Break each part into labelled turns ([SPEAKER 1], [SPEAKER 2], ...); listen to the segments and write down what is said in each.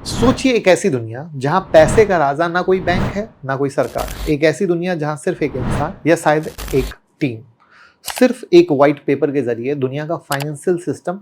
[SPEAKER 1] सोचिए एक ऐसी दुनिया जहां पैसे का राजा ना कोई बैंक है ना कोई सरकार। एक ऐसी दुनिया जहां सिर्फ एक इंसान या शायद एक टीम सिर्फ एक व्हाइट पेपर के जरिए दुनिया का फाइनेंशियल सिस्टम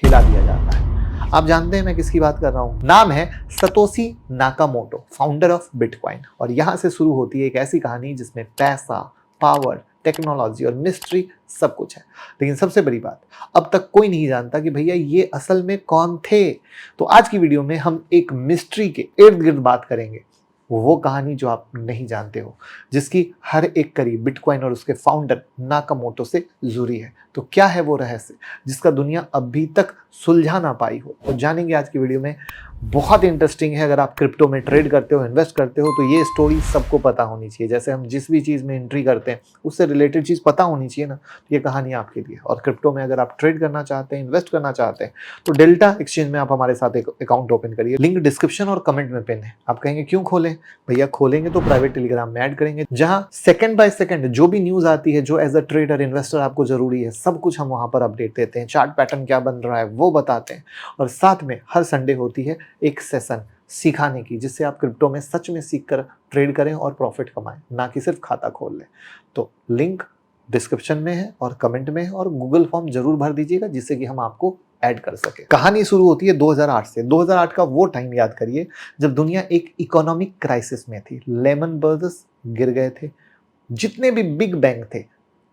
[SPEAKER 1] हिला दिया जाता है। आप जानते हैं मैं किसकी बात कर रहा हूं? नाम है Satoshi Nakamoto, founder of bitcoin. और यहां से शुरू होती है एक ऐसी कहानी जिसमें पैसा, पावर, टेक्नोलॉजी और मिस्ट्री सब कुछ है। लेकिन सबसे बड़ी बात, अब तक कोई नहीं जानता कि भैया ये असल में कौन थे। तो आज की वीडियो में हम एक मिस्ट्री के इर्द गिर्द बात करेंगे, वो कहानी जो आप नहीं जानते हो, जिसकी हर एक कड़ी बिटकॉइन और उसके फाउंडर नाकामोटो से जुड़ी है। तो क्या है वो रहस्य जिसका दुनिया अभी तक सुलझा ना पाई हो, तो जानेंगे आज की वीडियो में। बहुत इंटरेस्टिंग है। अगर आप क्रिप्टो में ट्रेड करते हो, इन्वेस्ट करते हो, तो ये स्टोरी सबको पता होनी चाहिए। जैसे हम जिस भी चीज़ में एंट्री करते हैं उससे रिलेटेड चीज़ पता होनी चाहिए ना। तो ये कहानी आपके लिए। और क्रिप्टो में अगर आप ट्रेड करना चाहते हैं, इन्वेस्ट करना चाहते हैं, तो डेल्टा एक्सचेंज में आप हमारे साथ एक अकाउंट ओपन करिए। लिंक डिस्क्रिप्शन और कमेंट में पिन है। आप कहेंगे क्यों खोलें? भैया खोलेंगे तो प्राइवेट टेलीग्राम में ऐड करेंगे, जहां सेकंड बाय सेकंड जो भी न्यूज आती है, जो एज अ ट्रेडर इन्वेस्टर आपको जरूरी है, सब कुछ हम वहां पर अपडेट देते हैं। चार्ट पैटर्न क्या बन रहा है वो बताते हैं। और साथ में हर संडे होती है एक सेशन सिखाने की, जिससे आप क्रिप्टो में सच में सीख कर ट्रेड करें और प्रॉफिट कमाएं, ना कि सिर्फ खाता खोल लें। तो लिंक डिस्क्रिप्शन में है और कमेंट में है, और गूगल फॉर्म जरूर भर दीजिएगा जिससे कि हम आपको ऐड कर सके। कहानी शुरू होती है 2008 से। 2008 का वो टाइम याद करिए जब दुनिया एक इकोनॉमिक क्राइसिस में थी। लेमन ब्रदर्स गिर गए थे, जितने भी बिग बैंक थे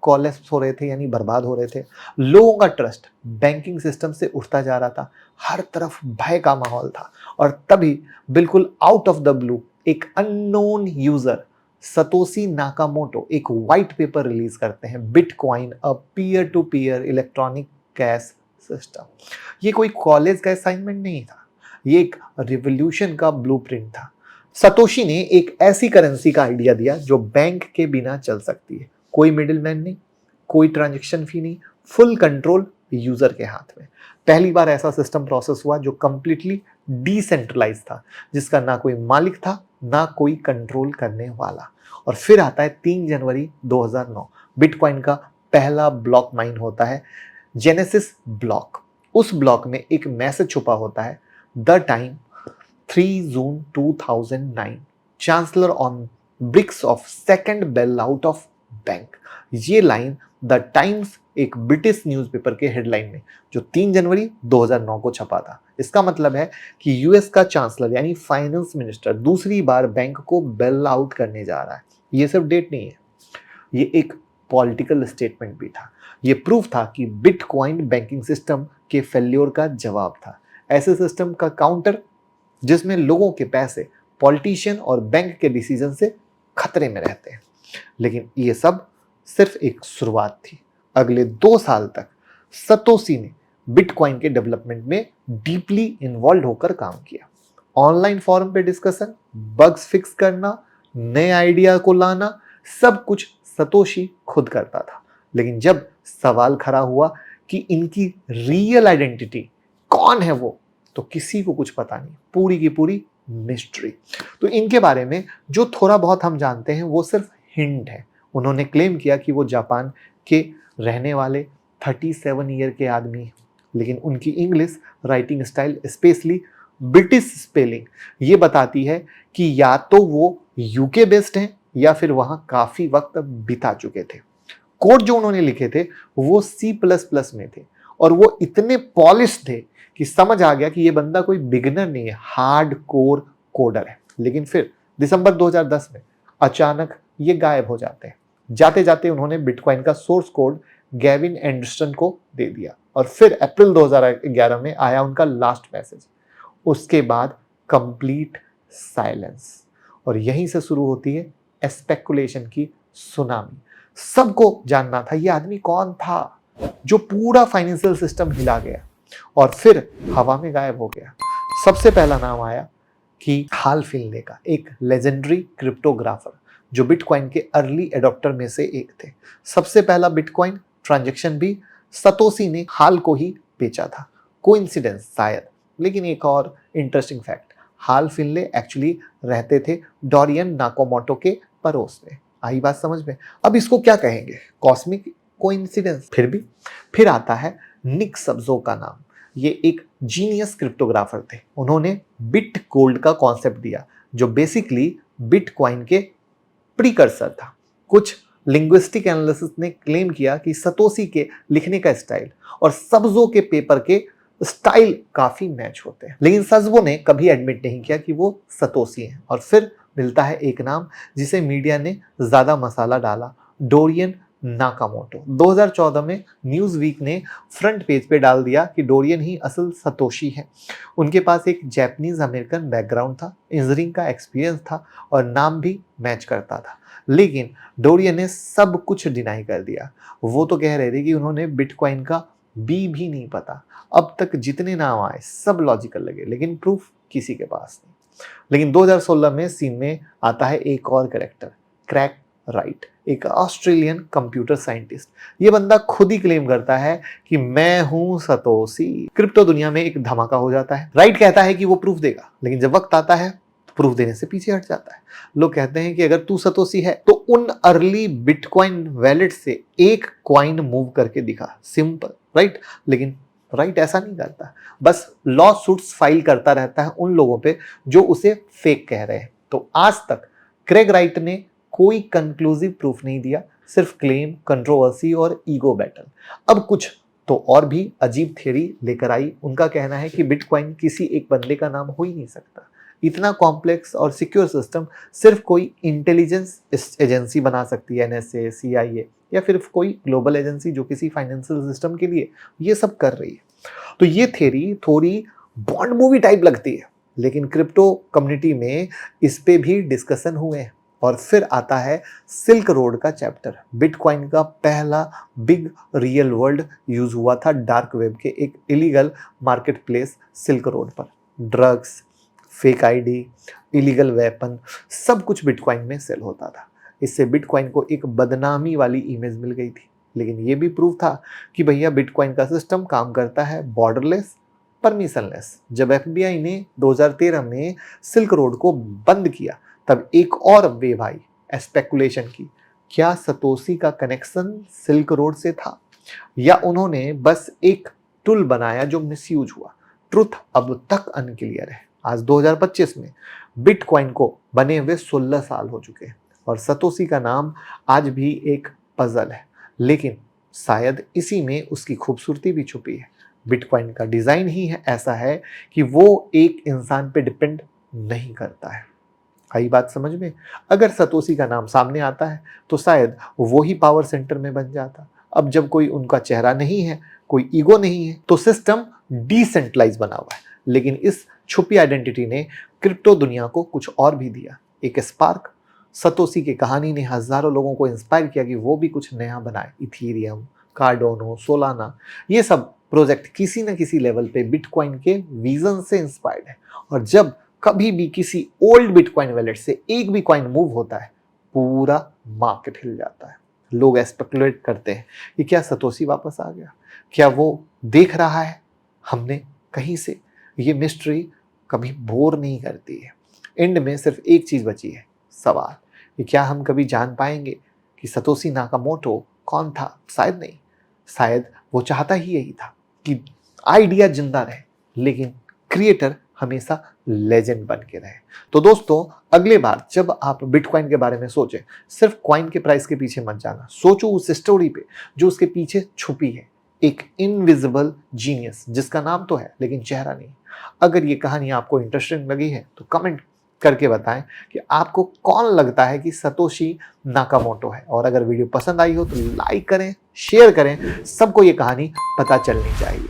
[SPEAKER 1] कोलैप्स हो रहे थे, यानी बर्बाद हो रहे थे। लोगों का ट्रस्ट बैंकिंग सिस्टम से उठता जा रहा था। हर तरफ भय का माहौल था। और तभी बिल्कुल आउट ऑफ द ब्लू एक अननोन यूजर सतोशी नाकामोटो एक व्हाइट पेपर रिलीज करते हैं, Bitcoin a peer to peer electronic cash system. ये कोई कॉलेज का असाइनमेंट नहीं था, ये एक रिवॉल्यूशन का ब्लूप्रिंट था। सतोशी ने एक ऐसी करेंसी का आइडिया दिया जो बैंक के बिना चल सकती है। कोई मिडिलमैन नहीं, कोई ट्रांजैक्शन फी नहीं, फुल कंट्रोल यूजर के हाथ में। पहली बार ऐसा सिस्टम प्रोसेस हुआ जो कंप्लीटली डिसेंट्रलाइज था, जिसका ना कोई मालिक था ना कोई कंट्रोल करने वाला। और फिर आता है 3 जनवरी 2009। बिटकॉइन का पहला ब्लॉक माइन होता है, जेनेसिस ब्लॉक। उस ब्लॉक में एक मैसेज छुपा होता है, the time 3 June 2009, chancellor on bricks of second bail out of bank. ये लाइन द टाइम्स एक ब्रिटिश न्यूज़पेपर के हेडलाइन में, जो 3 जनवरी 2009 को छपा था। इसका मतलब है कि यूएस का चांसलर यानी फाइनेंस मिनिस्टर दूसरी बार बैंक को बेल आउट करने जा रहा है। ये सिर्फ डेट नहीं है, ये एक पॉलिटिकल स्टेटमेंट भी था। ये प्रूफ था कि बिटकॉइन बैंकिंग सिस्टम के फेल्योर का जवाब था। ऐसे सिस्टम का काउंटर जिसमें लोगों के पैसे पॉलिटिशियन और बैंक के डिसीजन से खतरे में रहते हैं। लेकिन ये सब सिर्फ एक शुरुआत थी। अगले 2 साल तक सतोशी ने बिटकॉइन के डेवलपमेंट में डीपली इन्वॉल्व होकर काम किया। ऑनलाइन फोरम पे डिस्कशन, बग्स फिक्स करना, नए आइडिया को लाना, सब कुछ सतोशी खुद करता था। लेकिन जब सवाल खड़ा हुआ कि इनकी रियल आइडेंटिटी कौन है वो, तो किसी को कुछ पता नहीं। पूरी की पूरी मिस्ट्री। तो इनके बारे में जो थोड़ा बहुत हम जानते हैं वो सिर्फ हिंट है। उन्होंने क्लेम किया कि वो जापान के रहने वाले 37 ईयर के आदमी, लेकिन उनकी English writing style, specially British spelling, ये बताती है कि या तो वो यूके बेस्ड हैं या फिर वहां काफी वक्त बिता चुके थे। कोड जो उन्होंने लिखे थे वो C++ में थे, और वो इतने पॉलिश थे कि समझ आ गया कि ये बंदा कोई बिगिनर नहीं है, हार्ड कोर कोडर है। लेकिन फिर दिसंबर 2010 में अचानक ये गायब हो जाते हैं। जाते जाते उन्होंने बिटकॉइन का सोर्स कोड गैविन एंडरसन को दे दिया, और फिर अप्रैल 2011 में आया उनका लास्ट मैसेज। उसके बाद कंप्लीट साइलेंस। और यहीं से शुरू होती है स्पेकुलेशन की सुनामी। सबको जानना था ये आदमी कौन था जो पूरा फाइनेंशियल सिस्टम हिला गया और फिर हवा में गायब हो गया। सबसे पहला नाम आया कि हाल फिनले का, एक लेजेंडरी क्रिप्टोग्राफर जो बिटकॉइन के अर्ली एडॉप्टर में से एक थे। सबसे पहला बिटकॉइन ट्रांजैक्शन भी सतोशी ने हाल को ही बेचा था। कोइंसिडेंस शायद, लेकिन एक और इंटरेस्टिंग फैक्ट, हाल फिनले एक्चुअली रहते थे डोरियन नाकामोटो के पड़ोस में। आई बात समझ में? अब इसको क्या कहेंगे? Cosmic coincidence? फिर भी। फिर आता है निक सब्जो का नाम, ये एक जीनियस क्रिप्टोग्राफर थे। उन्होंने बिट गोल्ड का कॉन्सेप्ट दिया जो बेसिकली बिटकॉइन के प्रीकर्सर था। कुछ लिंग्विस्टिक एनालिसिस ने क्लेम किया कि सतोशी के लिखने का स्टाइल और सब्जो के पेपर के स्टाइल काफी मैच होते हैं, लेकिन सब्जो ने कभी एडमिट नहीं किया कि वो सतोशी हैं। और फिर मिलता है एक नाम जिसे मीडिया ने ज्यादा मसाला डाला, डोरियन नाकामोटो। 2014 में न्यूज वीक ने फ्रंट पेज पे डाल दिया कि डोरियन ही असल सतोशी है। उनके पास एक जापानीज अमेरिकन बैकग्राउंड था, इंजीनियरिंग का एक्सपीरियंस था और नाम भी मैच करता था। लेकिन डोरियन ने सब कुछ डिनाई कर दिया। वो तो कह रहे थे कि उन्होंने बिटकॉइन का बी भी नहीं पता। अब तक जितने नाम आए सब लॉजिकल लगे, लेकिन प्रूफ किसी के पास नहीं। लेकिन 2016 में सीन में आता है एक और कैरेक्टर, क्रैग राइट, एक ऑस्ट्रेलियन कंप्यूटर साइंटिस्ट। ये बंदा खुद ही क्लेम करता है कि मैं हूं सतोशी। क्रिप्टो दुनिया में एक धमाका हो जाता है। राइट कहता है कि वो प्रूफ देगा, लेकिन जब वक्त आता है तो प्रूफ देने से पीछे हट जाता है। लोग कहते हैं कि अगर तू सतोशी है तो उन अर्ली बिटकॉइन वैलेट से एक कॉइन मूव करके दिखा, सिंपल, राइट। लेकिन राइट ऐसा नहीं करता, बस लॉ सूट्स फाइल करता रहता है उन लोगों पे जो उसे फेक कह रहे हैं। तो आज तक क्रेग राइट ने कोई कंक्लूसिव प्रूफ नहीं दिया, सिर्फ क्लेम, कंट्रोवर्सी और ईगो बैटल। अब कुछ तो और भी अजीब थ्योरी लेकर आई। उनका कहना है कि बिटकॉइन किसी एक बंदे का नाम हो ही नहीं सकता। इतना कॉम्प्लेक्स और सिक्योर सिस्टम सिर्फ कोई इंटेलिजेंस एजेंसी बना सकती है, एनएसए, सीआईए या फिर कोई ग्लोबल एजेंसी जो किसी फाइनेंशियल सिस्टम के लिए ये सब कर रही है। तो ये थ्योरी थोड़ी बॉन्ड मूवी टाइप लगती है, लेकिन क्रिप्टो कम्युनिटी में इस पे भी डिस्कशन हुए हैं। और फिर आता है सिल्क रोड का चैप्टर। बिटकॉइन का पहला बिग रियल वर्ल्ड यूज हुआ था डार्क वेब के एक illegal market place silk road पर। Drugs, fake ID, illegal weapon, सब कुछ बिटकॉइन में सेल होता था। इससे बिटकॉइन को एक बदनामी वाली इमेज मिल गई थी। लेकिन ये भी प्रूफ था कि भैया बिटकॉइन का सिस्टम काम करता है बॉर्डरलेस, परमिशनलेस। जब एफबीआई ने 2013 में सिल्क रोड को बंद किया तब एक और वेव आई स्पेकुलेशन की, क्या सतोशी का कनेक्शन सिल्क रोड से था या उन्होंने बस एक टूल बनाया जो मिसयूज हुआ। ट्रुथ अब तक अनक्लियर है। आज 2025 में बिटकॉइन को बने हुए 16 साल हो चुके हैं और सतोशी का नाम आज भी एक पजल है, लेकिन शायद इसी में उसकी खूबसूरती भी छुपी है। बिटकॉइन का डिजाइन ही ऐसा है कि वो एक इंसान पे डिपेंड नहीं करता है। आई बात समझ में? अगर सतोशी का नाम सामने आता है तो शायद वो ही पावर सेंटर में बन जाता। अब जब कोई उनका चेहरा नहीं है, कोई ईगो नहीं है, तो सिस्टम डिसेंट्रलाइज बना हुआ है। लेकिन इस छुपी आइडेंटिटी ने क्रिप्टो दुनिया को कुछ और भी दिया, एक स्पार्क। सतोशी की कहानी ने हजारों लोगों को इंस्पायर किया कि वो भी कुछ नया बनाए। इथीरियम, कार्डोनो, सोलाना, ये सब प्रोजेक्ट किसी न किसी लेवल पे बिटकॉइन के विजन से इंस्पायर्ड है। और जब कभी भी किसी ओल्ड बिटकॉइन वैलेट से एक भी कॉइन मूव होता है, पूरा मार्केट हिल जाता है। लोग स्पेकुलेट करते हैं कि क्या सतोशी वापस आ गया, क्या वो देख रहा है हमने कहीं से। ये मिस्ट्री कभी बोर नहीं करती है। एंड में सिर्फ एक चीज बची है, सवाल कि क्या हम कभी जान पाएंगे कि सतोशी नाकामोटो कौन था? शायद नहीं। शायद वो चाहता ही यही था कि आइडिया जिंदा रहे, लेकिन क्रिएटर हमेशा लेजेंड बन के रहे। तो दोस्तों, अगले बार जब आप बिटकॉइन के बारे में सोचें, सिर्फ कॉइन के प्राइस के पीछे मत जाना। सोचो उस स्टोरी पे जो उसके पीछे छुपी है, एक इनविजिबल जीनियस जिसका नाम तो है लेकिन चेहरा नहीं। अगर ये कहानी आपको इंटरेस्टिंग लगी है तो कमेंट करके बताएं कि आपको कौन लगता है कि सतोशी नाकामोटो है। और अगर वीडियो पसंद आई हो तो लाइक करें, शेयर करें, सबको ये कहानी पता चलनी चाहिए।